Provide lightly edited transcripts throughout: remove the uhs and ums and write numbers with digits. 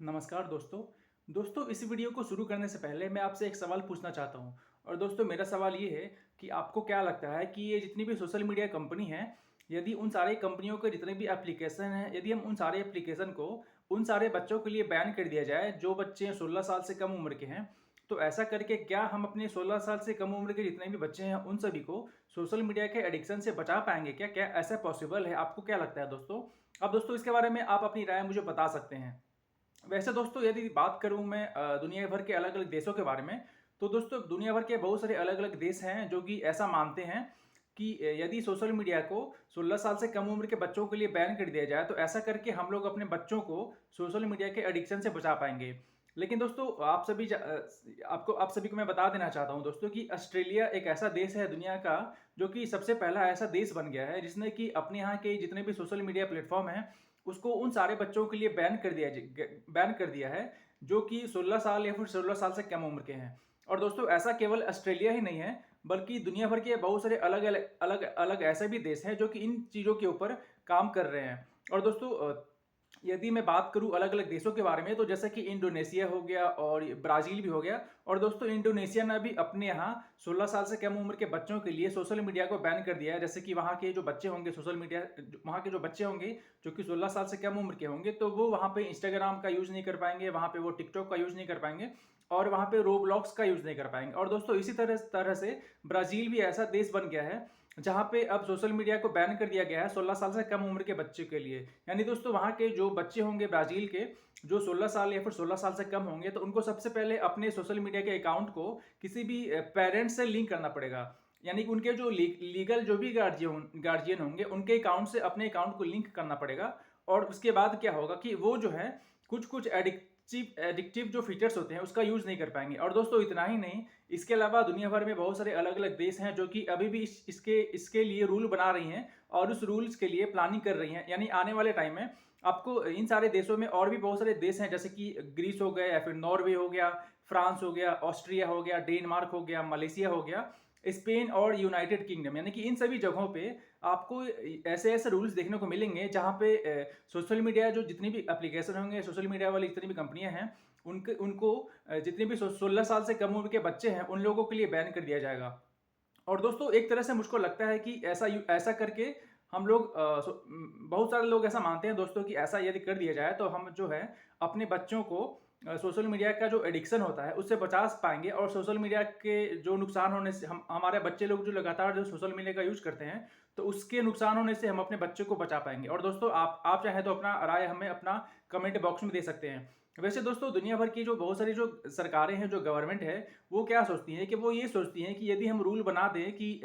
नमस्कार दोस्तों इस वीडियो को शुरू करने से पहले मैं आपसे एक सवाल पूछना चाहता हूँ। और दोस्तों मेरा सवाल ये है कि आपको क्या लगता है कि ये जितनी भी सोशल मीडिया कंपनी हैं, यदि उन सारी कंपनियों के जितने भी एप्लीकेशन हैं, यदि हम उन सारे एप्लीकेशन को उन सारे बच्चों के लिए बैन कर दिया जाए जो बच्चे 16 साल से कम उम्र के हैं, तो ऐसा करके क्या हम अपने 16 साल से कम उम्र के जितने भी बच्चे हैं उन सभी को सोशल मीडिया के एडिक्शन से बचा पाएंगे? क्या क्या ऐसा पॉसिबल है? आपको क्या लगता है दोस्तों? अब दोस्तों इसके बारे में आप अपनी राय मुझे बता सकते हैं। वैसे दोस्तों यदि बात करूं मैं दुनिया भर के अलग अलग देशों के बारे में, तो दोस्तों दुनिया भर के बहुत सारे अलग अलग देश हैं जो कि ऐसा मानते हैं कि यदि सोशल मीडिया को 16 साल से कम उम्र के बच्चों के लिए बैन कर दिया जाए तो ऐसा करके हम लोग अपने बच्चों को सोशल मीडिया के एडिक्शन से बचा पाएंगे। लेकिन दोस्तों आप सभी को मैं बता देना चाहता हूं दोस्तों कि ऑस्ट्रेलिया एक ऐसा देश है दुनिया का जो कि सबसे पहला ऐसा देश बन गया है जिसने कि अपने यहाँ के जितने भी सोशल मीडिया प्लेटफॉर्म हैं उसको उन सारे बच्चों के लिए बैन कर दिया है जो कि 16 साल या फिर 16 साल से कम उम्र के हैं। और दोस्तों ऐसा केवल ऑस्ट्रेलिया ही नहीं है, बल्कि दुनिया भर के बहुत सारे अलग अलग अलग अलग ऐसे भी देश हैं जो कि इन चीज़ों के ऊपर काम कर रहे हैं। और दोस्तों यदि मैं बात करूं अलग अलग देशों के बारे में, तो जैसे कि इंडोनेशिया हो गया और ब्राज़ील भी हो गया। और दोस्तों इंडोनेशिया ने भी अपने यहाँ 16 साल से कम उम्र के बच्चों के लिए सोशल मीडिया को बैन कर दिया है। जैसे कि वहाँ के जो बच्चे होंगे वहाँ के जो बच्चे होंगे जो कि 16 साल से कम उम्र के होंगे, तो वो वहाँ पे इंस्टाग्राम का यूज़ नहीं कर पाएंगे, वहाँ पे वो टिकटॉक का यूज़ नहीं कर पाएंगे और वहाँ पे रोब्लॉक्स का यूज़ नहीं कर पाएंगे। और दोस्तों इसी तरह तरह से ब्राज़ील भी ऐसा देश बन गया है जहाँ पे अब सोशल मीडिया को बैन कर दिया गया है 16 साल से कम उम्र के बच्चे के लिए। यानी दोस्तों वहाँ के जो बच्चे होंगे ब्राज़ील के, जो 16 साल या फिर 16 साल से कम होंगे, तो उनको सबसे पहले अपने सोशल मीडिया के अकाउंट को किसी भी पेरेंट्स से लिंक करना पड़ेगा। यानी कि उनके जो लीगल जो भी गार्जियन होंगे उनके अकाउंट से अपने अकाउंट को लिंक करना पड़ेगा। और उसके बाद क्या होगा कि वो जो है कुछ कुछ एडिक्टिव जो फीचर्स होते हैं उसका यूज़ नहीं कर पाएंगे। और दोस्तों इतना ही नहीं, इसके अलावा दुनिया भर में बहुत सारे अलग अलग देश हैं जो कि अभी भी इसके लिए रूल बना रही हैं और उस रूल्स के लिए प्लानिंग कर रही हैं। यानी आने वाले टाइम में आपको इन सारे देशों में और भी बहुत सारे देश हैं, जैसे कि ग्रीस हो गया या फिर नॉर्वे हो गया, फ्रांस हो गया, ऑस्ट्रिया हो गया, डेनमार्क हो गया, मलेशिया हो गया, स्पेन और यूनाइटेड किंगडम। यानी कि इन सभी जगहों पे आपको ऐसे ऐसे रूल्स देखने को मिलेंगे जहाँ पे सोशल मीडिया जो जितनी भी एप्लीकेशन होंगे, सोशल मीडिया वाली जितनी भी कंपनियां हैं, उनको जितने भी 16 साल से कम उम्र के बच्चे हैं उन लोगों के लिए बैन कर दिया जाएगा। और दोस्तों एक तरह से मुझको लगता है कि ऐसा करके हम लोग बहुत सारे लोग ऐसा मानते हैं दोस्तों कि ऐसा यदि कर दिया जाए तो हम जो है अपने बच्चों को सोशल मीडिया का जो एडिक्शन होता है उससे बचा पाएंगे। और सोशल मीडिया के जो नुकसान होने से हम हमारे बच्चे लोग जो लगातार जो सोशल मीडिया का यूज करते हैं, तो उसके नुकसान होने से हम अपने बच्चे को बचा पाएंगे। और दोस्तों आप चाहे तो अपना राय हमें अपना कमेंट बॉक्स में दे सकते हैं। वैसे दोस्तों दुनिया भर की जो बहुत सारी जो सरकारें हैं, जो गवर्नमेंट है, वो क्या सोचती है कि वो ये सोचती हैं कि यदि हम रूल बना दें कि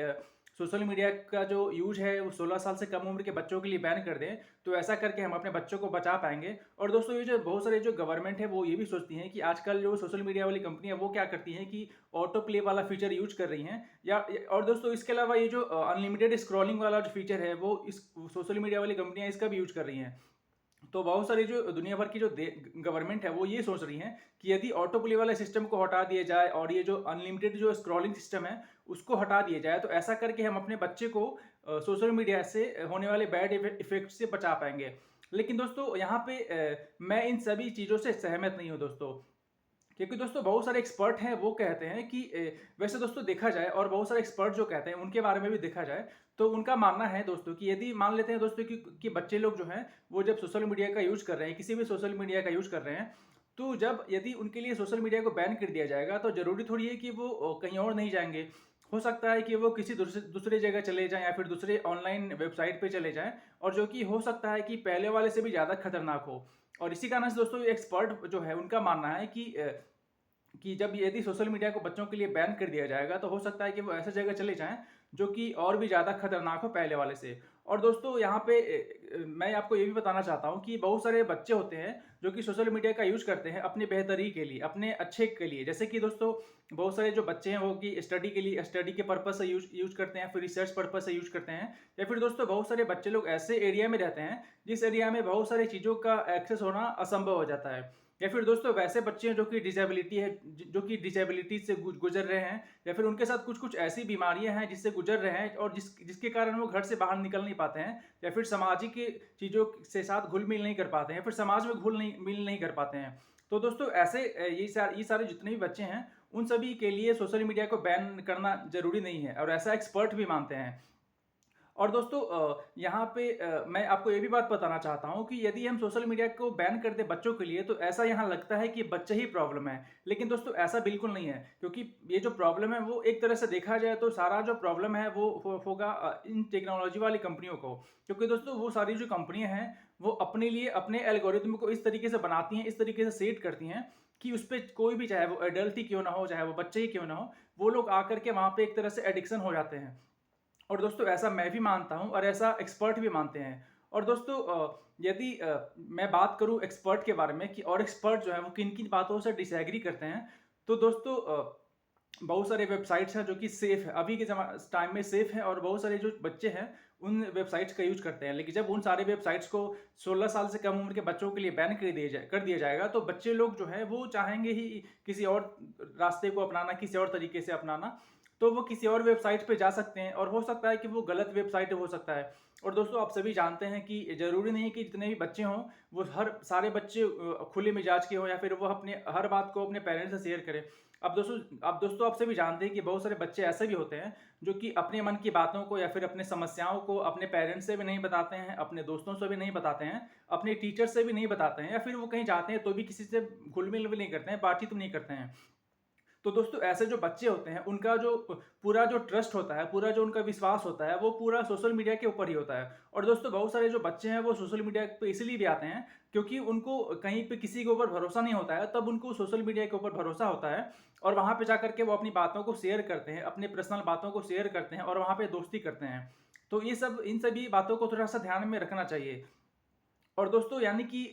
सोशल मीडिया का जो यूज है वो 16 साल से कम उम्र के बच्चों के लिए बैन कर दें, तो ऐसा करके हम अपने बच्चों को बचा पाएंगे। और दोस्तों ये जो बहुत सारे जो गवर्नमेंट है वो ये भी सोचती हैं कि आजकल जो सोशल मीडिया वाली कंपनियां वो क्या करती हैं कि ऑटो प्ले वाला फीचर यूज कर रही हैं। और दोस्तों इसके अलावा ये जो अनलिमिटेड स्क्रॉलिंग वाला जो फीचर है वो इस सोशल मीडिया वाली कंपनियां इसका भी यूज कर रही हैं। तो बहुत सारी जो दुनिया भर की जो गवर्नमेंट है वो ये सोच रही है कि यदि ऑटो प्ले वाले सिस्टम को हटा दिया जाए और ये जो अनलिमिटेड जो स्क्रॉलिंग सिस्टम है उसको हटा दिया जाए, तो ऐसा करके हम अपने बच्चे को सोशल मीडिया से होने वाले बैड इफेक्ट से बचा पाएंगे। लेकिन दोस्तों यहाँ पे मैं इन सभी चीज़ों से सहमत नहीं हूँ दोस्तों, क्योंकि दोस्तों बहुत सारे एक्सपर्ट हैं वो कहते हैं कि वैसे दोस्तों देखा जाए और बहुत सारे एक्सपर्ट जो कहते हैं उनके बारे में भी देखा जाए, तो उनका मानना है दोस्तों कि यदि मान लेते हैं दोस्तों कि बच्चे लोग जो हैं वो जब सोशल मीडिया का यूज कर रहे हैं, किसी भी सोशल मीडिया का यूज कर रहे हैं, तो जब यदि उनके लिए सोशल मीडिया को बैन कर दिया जाएगा तो जरूरी थोड़ी है कि वो कहीं और नहीं जाएंगे। हो सकता है कि वो किसी दूसरे जगह चले जाएं या फिर दूसरे ऑनलाइन वेबसाइट पे चले जाएं, और जो कि हो सकता है कि पहले वाले से भी ज़्यादा खतरनाक हो। और इसी कारण से दोस्तों एक्सपर्ट जो है उनका मानना है कि जब यदि सोशल मीडिया को बच्चों के लिए बैन कर दिया जाएगा तो हो सकता है कि वो ऐसे जगह चले जाएं जो कि और भी ज़्यादा खतरनाक हो पहले वाले से। और दोस्तों यहाँ पे मैं आपको ये भी बताना चाहता हूँ कि बहुत सारे बच्चे होते हैं जो कि सोशल मीडिया का यूज़ करते हैं अपनी बेहतरी के लिए, अपने अच्छे के लिए। जैसे कि दोस्तों बहुत सारे जो बच्चे हैं वो कि स्टडी के लिए, स्टडी के पर्पज़ से यूज करते हैं, फिर रिसर्च पर्पज़ से यूज करते हैं, या फिर दोस्तों बहुत सारे बच्चे लोग ऐसे एरिया में रहते हैं जिस एरिया में बहुत सारी चीज़ों का एक्सेस होना असंभव हो जाता है। या फिर दोस्तों वैसे बच्चे हैं जो कि डिसेबिलिटी है, जो कि डिसेबिलिटी से गुजर रहे हैं, या फिर उनके साथ कुछ कुछ ऐसी बीमारियां हैं जिससे गुजर रहे हैं और जिसके कारण वो घर से बाहर निकल नहीं पाते हैं, या फिर सामाजिक चीज़ों से साथ घुल मिल नहीं कर पाते हैं, फिर समाज में घुल नहीं मिल नहीं कर पाते हैं। तो दोस्तों ऐसे ये सारे जितने भी बच्चे हैं उन सभी के लिए सोशल मीडिया को बैन करना जरूरी नहीं है, और ऐसा एक्सपर्ट भी मानते हैं। और दोस्तों यहाँ पे मैं आपको ये भी बात बताना चाहता हूँ कि यदि हम सोशल मीडिया को बैन कर दें बच्चों के लिए, तो ऐसा यहाँ लगता है कि बच्चे ही प्रॉब्लम है, लेकिन दोस्तों ऐसा बिल्कुल नहीं है। क्योंकि ये जो प्रॉब्लम है वो एक तरह से देखा जाए तो सारा जो प्रॉब्लम है वो होगा इन टेक्नोलॉजी वाली कंपनियों को। क्योंकि दोस्तों वो सारी जो कंपनियां हैं वो अपने लिए अपने एल्गोरिथम को इस तरीके से बनाती हैं, इस तरीके से सेट करती हैं कि उस पर कोई भी, चाहे वो एडल्ट ही क्यों ना हो, चाहे वो बच्चे ही क्यों ना हो, वो लोग आकर के वहाँ पे एक तरह से एडिक्शन हो जाते हैं। और दोस्तों ऐसा मैं भी मानता हूँ और ऐसा एक्सपर्ट भी मानते हैं। और दोस्तों यदि मैं बात करूँ एक्सपर्ट के बारे में कि और एक्सपर्ट जो है वो किन किन बातों से डिसएग्री करते हैं, तो दोस्तों बहुत सारे वेबसाइट्स हैं जो कि सेफ़ है, अभी के टाइम में सेफ़ है, और बहुत सारे जो बच्चे हैं उन वेबसाइट्स का यूज करते हैं। लेकिन जब उन सारे वेबसाइट्स को 16 साल से कम उम्र के बच्चों के लिए बैन कर दिया जाएगा, तो बच्चे लोग जो है वो चाहेंगे ही किसी और रास्ते को अपनाना, किसी और तरीके से अपनाना। तो वो किसी और वेबसाइट पे जा सकते हैं, और हो सकता है कि वो गलत वेबसाइट हो सकता है। और दोस्तों आप सभी जानते हैं कि ज़रूरी नहीं है कि जितने भी बच्चे हों वो हर सारे बच्चे खुले मिजाज के हों, या फिर वो अपने हर बात को अपने पेरेंट्स से शेयर करें। अब दोस्तों आप सभी जानते हैं कि बहुत सारे बच्चे ऐसे भी होते हैं जो कि अपने मन की बातों को या फिर अपने समस्याओं को अपने पेरेंट्स से भी नहीं बताते हैं, अपने दोस्तों से भी नहीं बताते हैं, अपने टीचर से भी नहीं बताते हैं, या फिर वो कहीं जाते हैं तो भी किसी से घुल मिल भी नहीं करते हैं, बातचीत भी नहीं करते हैं। तो दोस्तों ऐसे जो बच्चे होते हैं उनका जो पूरा जो ट्रस्ट होता है, पूरा जो उनका विश्वास होता है, वो पूरा सोशल मीडिया के ऊपर ही होता है। और दोस्तों बहुत सारे जो बच्चे हैं वो सोशल मीडिया पे इसलिए भी आते हैं क्योंकि उनको कहीं पे किसी के ऊपर भरोसा नहीं होता है, तब उनको सोशल मीडिया के ऊपर भरोसा होता है, और वहाँ पे जाकर के वो अपनी बातों को शेयर करते हैं, अपने पर्सनल बातों को शेयर करते हैं, और वहाँ पे दोस्ती करते हैं। तो इन सभी बातों को थोड़ा सा ध्यान में रखना चाहिए। और दोस्तों यानी कि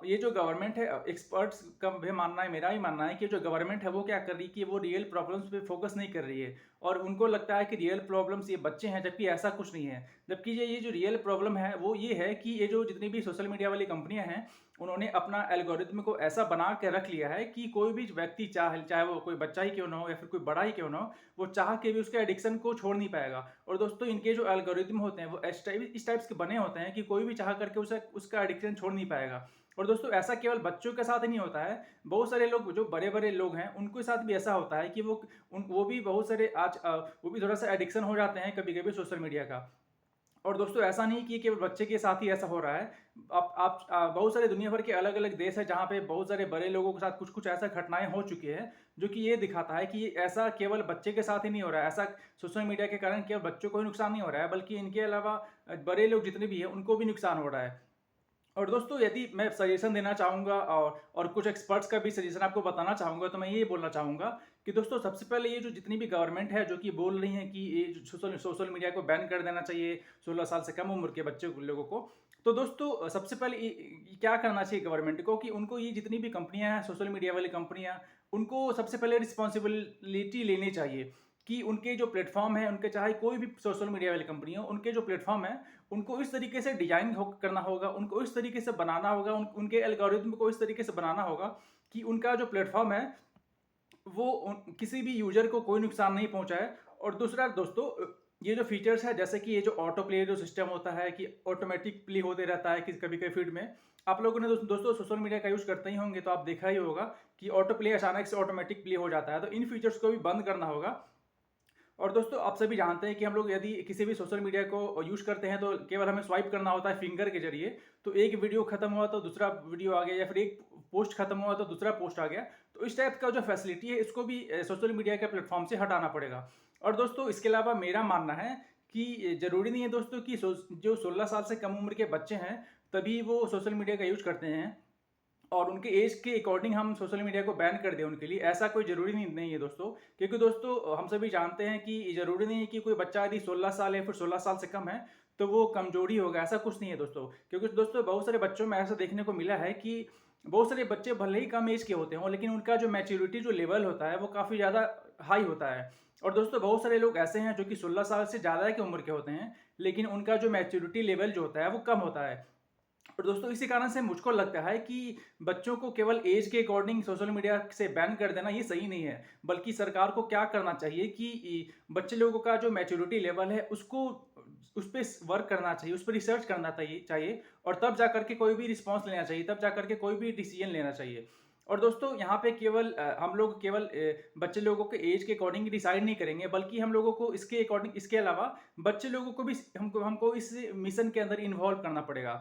ये जो गवर्नमेंट है, एक्सपर्ट्स का भी मानना है, मेरा भी मानना है कि जो गवर्नमेंट है वो क्या कर रही है कि वो रियल प्रॉब्लम्स पे फोकस नहीं कर रही है, और उनको लगता है कि रियल प्रॉब्लम्स ये बच्चे हैं, जबकि ऐसा कुछ नहीं है। जबकि ये जो रियल प्रॉब्लम है वो ये है कि ये जो जितनी भी सोशल मीडिया वाली कंपनियां हैं उन्होंने अपना एल्गोरिथम को ऐसा बना के रख लिया है कि कोई भी व्यक्ति चाहे वो कोई बच्चा ही क्यों ना हो या फिर कोई बड़ा ही क्यों ना हो, वो चाह के भी उसके एडिक्शन को छोड़ नहीं पाएगा। और दोस्तों इनके जो एल्गोरिथम होते हैं वो इस टाइप्स के बने होते हैं कि कोई भी चाह करके उसे उसका एडिक्शन छोड़ नहीं पाएगा। और दोस्तों ऐसा केवल बच्चों के साथ ही नहीं होता है, बहुत सारे लोग जो बड़े बड़े लोग हैं उनके साथ भी ऐसा होता है कि वो भी बहुत सारे वो भी थोड़ा सा एडिक्शन हो जाते हैं कभी कभी सोशल मीडिया का। और दोस्तों ऐसा नहीं कि केवल बच्चे के साथ ही ऐसा हो रहा है। बहुत सारे दुनिया भर के अलग अलग देश है जहाँ पे बहुत सारे बड़े लोगों के साथ कुछ कुछ ऐसा घटनाएं हो चुकी है, जो कि ये दिखाता है कि ऐसा केवल बच्चे के साथ ही नहीं हो रहा है, ऐसा सोशल मीडिया के कारण केवल बच्चों को ही नुकसान नहीं हो रहा है, बल्कि इनके अलावा बड़े लोग जितने भी हैं उनको भी नुकसान हो रहा है। और दोस्तों यदि मैं सजेशन देना चाहूँगा और कुछ एक्सपर्ट्स का भी सजेशन आपको बताना चाहूँगा, तो मैं ये बोलना चाहूँगा कि दोस्तों सबसे पहले ये जो जितनी भी गवर्नमेंट है जो कि बोल रही है कि ये जो सोशल मीडिया को बैन कर देना चाहिए 16 साल से कम उम्र के बच्चे लोगों को, तो दोस्तों सबसे पहले ये क्या करना चाहिए गवर्नमेंट को कि उनको ये जितनी भी कंपनियां हैं सोशल मीडिया वाली कंपनियां, उनको सबसे पहले रिस्पॉन्सिबिलिटी लेनी चाहिए कि उनके जो प्लेटफॉर्म है, उनके चाहे कोई भी सोशल मीडिया वाली कंपनी हो, उनके जो प्लेटफॉर्म है उनको इस तरीके से करना होगा, उनको इस तरीके से बनाना होगा, उनके एल्गोरिथम को इस तरीके से बनाना होगा कि उनका जो प्लेटफॉर्म है वो किसी भी यूजर को कोई नुकसान नहीं पहुंचाए। और दूसरा दोस्तों ये जो फीचर्स है, जैसे कि ये जो ऑटो प्ले जो सिस्टम होता है कि ऑटोमेटिक प्ले होते रहता है कि कभी कभी फीड में, आप लोगों ने दोस्तों सोशल मीडिया का यूज करते ही होंगे तो आप देखा ही होगा कि ऑटो प्ले अचानक से ऑटोमेटिक प्ले हो जाता है, तो इन फीचर्स को भी बंद करना होगा। और दोस्तों आप सभी जानते हैं कि हम लोग यदि किसी भी सोशल मीडिया को यूज करते हैं तो केवल हमें स्वाइप करना होता है फिंगर के जरिए, तो एक वीडियो खत्म हुआ तो दूसरा वीडियो आ गया, या फिर एक पोस्ट खत्म हुआ तो दूसरा पोस्ट आ गया। तो इस टाइप का जो फैसिलिटी है इसको भी सोशल मीडिया के प्लेटफॉर्म से हटाना पड़ेगा। और दोस्तों इसके अलावा मेरा मानना है कि जरूरी नहीं है दोस्तों कि जो 16 साल से कम उम्र के बच्चे हैं तभी वो सोशल मीडिया का यूज करते हैं और उनके एज के अकॉर्डिंग हम सोशल मीडिया को बैन कर दें उनके लिए, ऐसा कोई ज़रूरी नहीं है दोस्तों। क्योंकि दोस्तों हम सभी जानते हैं कि ज़रूरी नहीं है कि कोई बच्चा यदि 16 साल या फिर 16 साल से कम है तो वो कमजोरी होगा, ऐसा कुछ नहीं है दोस्तों। क्योंकि दोस्तों बहुत सारे बच्चों में ऐसा देखने को मिला है कि बहुत सारे बच्चे भले ही कम एज के होते हों लेकिन उनका जो मैच्योरिटी जो लेवल होता है वो काफ़ी ज़्यादा हाई होता है। और दोस्तों बहुत सारे लोग ऐसे हैं जो कि 16 साल से ज़्यादा की उम्र के होते हैं लेकिन उनका जो मैच्योरिटी लेवल जो होता है वो कम होता है। और दोस्तों इसी कारण से मुझको लगता है कि बच्चों को केवल एज के अकॉर्डिंग सोशल मीडिया से बैन कर देना ये सही नहीं है, बल्कि सरकार को क्या करना चाहिए कि बच्चे लोगों का जो मैच्योरिटी लेवल है उसको उस पे वर्क करना चाहिए, उस पर रिसर्च करना चाहिए और तब जा करके कोई भी रिस्पॉन्स लेना चाहिए, तब जा करके कोई भी डिसीजन लेना चाहिए। और दोस्तों यहाँ पे केवल हम लोग केवल बच्चे लोगों के एज के अकॉर्डिंग डिसाइड नहीं करेंगे, बल्कि हम लोगों को इसके अकॉर्डिंग इसके अलावा बच्चे लोगों को भी हमको इस मिशन के अंदर इन्वॉल्व करना पड़ेगा।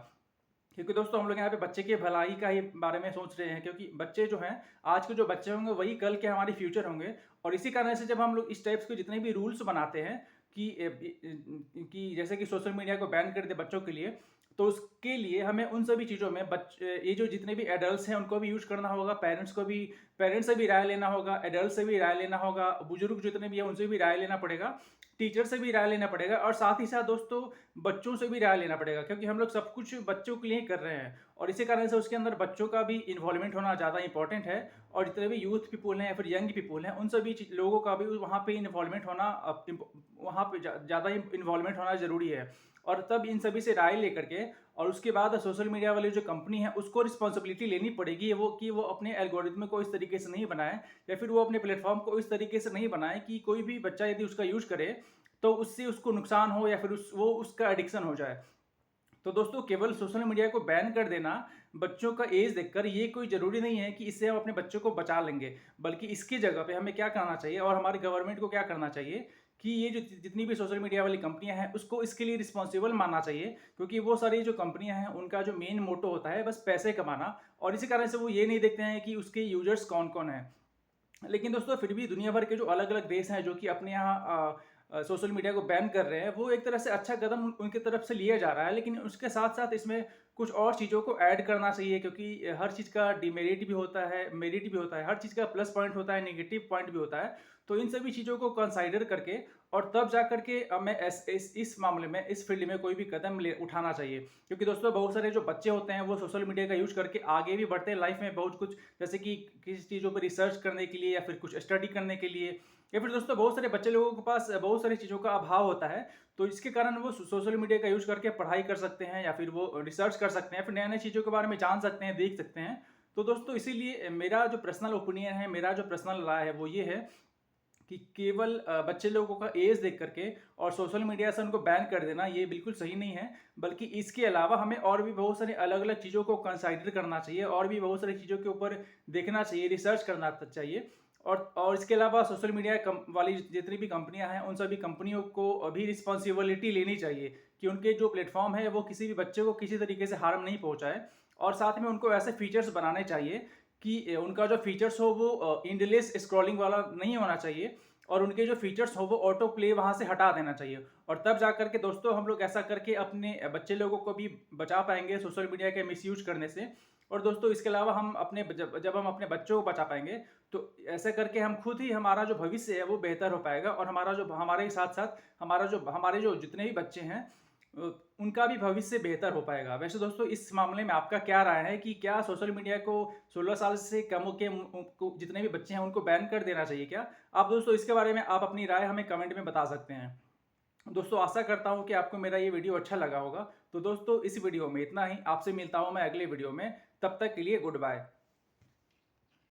क्योंकि दोस्तों हम लोग यहाँ पे बच्चे की भलाई का ही बारे में सोच रहे हैं, क्योंकि बच्चे जो हैं आज के जो बच्चे होंगे वही कल के हमारे फ्यूचर होंगे। और इसी कारण से जब हम लोग इस टाइप्स के जितने भी रूल्स बनाते हैं कि जैसे कि सोशल मीडिया को बैन कर दे बच्चों के लिए, तो उसके लिए हमें उन सभी चीज़ों में ये जो जितने भी एडल्ट्स हैं उनको भी यूज करना होगा, पेरेंट्स से भी राय लेना होगा, एडल्ट से भी राय लेना होगा, बुजुर्ग जितने भी हैं उनसे भी राय लेना पड़ेगा, टीचर से भी राय लेना पड़ेगा और साथ ही साथ दोस्तों बच्चों से भी राय लेना पड़ेगा, क्योंकि हम लोग सब कुछ बच्चों के लिए ही कर रहे हैं। और इसी कारण से उसके अंदर बच्चों का भी इन्वॉल्वमेंट होना ज़्यादा इंपॉर्टेंट है। और जितने भी यूथ पीपुल हैं या फिर यंग पीपुल हैं उन सभी लोगों का भी वहाँ पे इन्वॉल्वमेंट होना वहाँ पे ज़्यादा इन्वॉल्वमेंट होना ज़रूरी है। और तब इन सभी से राय लेकर के और उसके बाद सोशल मीडिया वाली जो कंपनी है उसको रिस्पॉन्सिबिलिटी लेनी पड़ेगी वो कि वो अपने एल्गोरिथम को इस तरीके से नहीं बनाए या फिर वो अपने प्लेटफॉर्म को इस तरीके से नहीं बनाए कि कोई भी बच्चा यदि उसका यूज करे तो उससे उसको नुकसान हो या फिर वो उसका एडिक्शन हो जाए। तो दोस्तों केवल सोशल मीडिया को बैन कर देना बच्चों का एज देखकर ये कोई ज़रूरी नहीं है कि इससे हम अपने बच्चों को बचा लेंगे, बल्कि इसकी जगह पे हमें क्या करना चाहिए और हमारी गवर्नमेंट को क्या करना चाहिए कि ये जो जितनी भी सोशल मीडिया वाली कंपनियां हैं उसको इसके लिए रिस्पॉन्सिबल मानना चाहिए, क्योंकि वो सारी जो कंपनियां हैं उनका जो मेन मोटो होता है बस पैसे कमाना। और इसी कारण से वो ये नहीं देखते हैं कि उसके यूजर्स कौन कौन हैं। लेकिन दोस्तों फिर भी दुनिया भर के जो अलग अलग देश हैं जो कि अपने यहाँ सोशल मीडिया को बैन कर रहे हैं, वो एक तरह से अच्छा कदम उनकी तरफ से लिया जा रहा है, लेकिन उसके साथ साथ इसमें कुछ और चीज़ों को ऐड करना चाहिए, क्योंकि हर चीज़ का डिमेरिट भी होता है, मेरिट भी होता है, हर चीज़ का प्लस पॉइंट होता है, नेगेटिव पॉइंट भी होता है। तो इन सभी चीज़ों को कंसाइडर करके और तब जा करके हमें इस मामले में इस फील्ड में कोई भी कदम उठाना चाहिए, क्योंकि दोस्तों बहुत सारे जो बच्चे होते हैं वो सोशल मीडिया का यूज करके आगे भी बढ़ते हैं लाइफ में बहुत कुछ, जैसे कि किसी चीज़ों पर रिसर्च करने के लिए या फिर कुछ स्टडी करने के लिए, या फिर दोस्तों बहुत सारे बच्चे लोगों के पास बहुत सारी चीज़ों का अभाव होता है। तो इसके कारण वो सोशल मीडिया का यूज करके पढ़ाई कर सकते हैं या फिर वो रिसर्च कर सकते हैं, फिर नए नए चीज़ों के बारे में जान सकते हैं, देख सकते हैं। तो दोस्तों इसीलिए मेरा जो पर्सनल ओपिनियन है, मेरा जो पर्सनल राय है वो ये है कि केवल बच्चे लोगों का एज देख करके और सोशल मीडिया से उनको बैन कर देना ये बिल्कुल सही नहीं है, बल्कि इसके अलावा हमें और भी बहुत सारी अलग अलग चीज़ों को कंसाइडर करना चाहिए और भी बहुत सारी चीज़ों के ऊपर देखना चाहिए, रिसर्च करना चाहिए। और इसके अलावा सोशल मीडिया वाली जितनी भी कंपनियां हैं उन सभी कंपनियों को अभी रिस्पॉन्सिबिलिटी लेनी चाहिए कि उनके जो प्लेटफॉर्म है वो किसी भी बच्चे को किसी तरीके से हार्म नहीं पहुंचाए। और साथ में उनको ऐसे फीचर्स बनाने चाहिए कि उनका जो फीचर्स हो वो इंडलेस स्क्रॉलिंग वाला नहीं होना चाहिए और उनके जो फीचर्स हो वो ऑटो प्ले वहाँ से हटा देना चाहिए। और तब जा करके दोस्तों हम लोग ऐसा करके अपने बच्चे लोगों को भी बचा पाएंगे सोशल मीडिया के मिसयूज करने से। और दोस्तों इसके अलावा हम अपने जब हम अपने बच्चों को बचा पाएंगे तो ऐसे करके हम खुद ही हमारा जो भविष्य है वो बेहतर हो पाएगा और हमारा जो हमारे साथ साथ हमारे जो जितने भी बच्चे हैं उनका भी भविष्य बेहतर हो पाएगा। वैसे दोस्तों इस मामले में आपका क्या राय है कि क्या सोशल मीडिया को 16 साल से कम के जितने भी बच्चे हैं उनको बैन कर देना चाहिए क्या? आप दोस्तों इसके बारे में आप अपनी राय हमें कमेंट में बता सकते हैं। दोस्तों आशा करता हूँ कि आपको मेरा ये वीडियो अच्छा लगा होगा। तो दोस्तों इस वीडियो में इतना ही, आपसे मिलता हूँ मैं अगले वीडियो में, तब तक के लिए गुड बाय।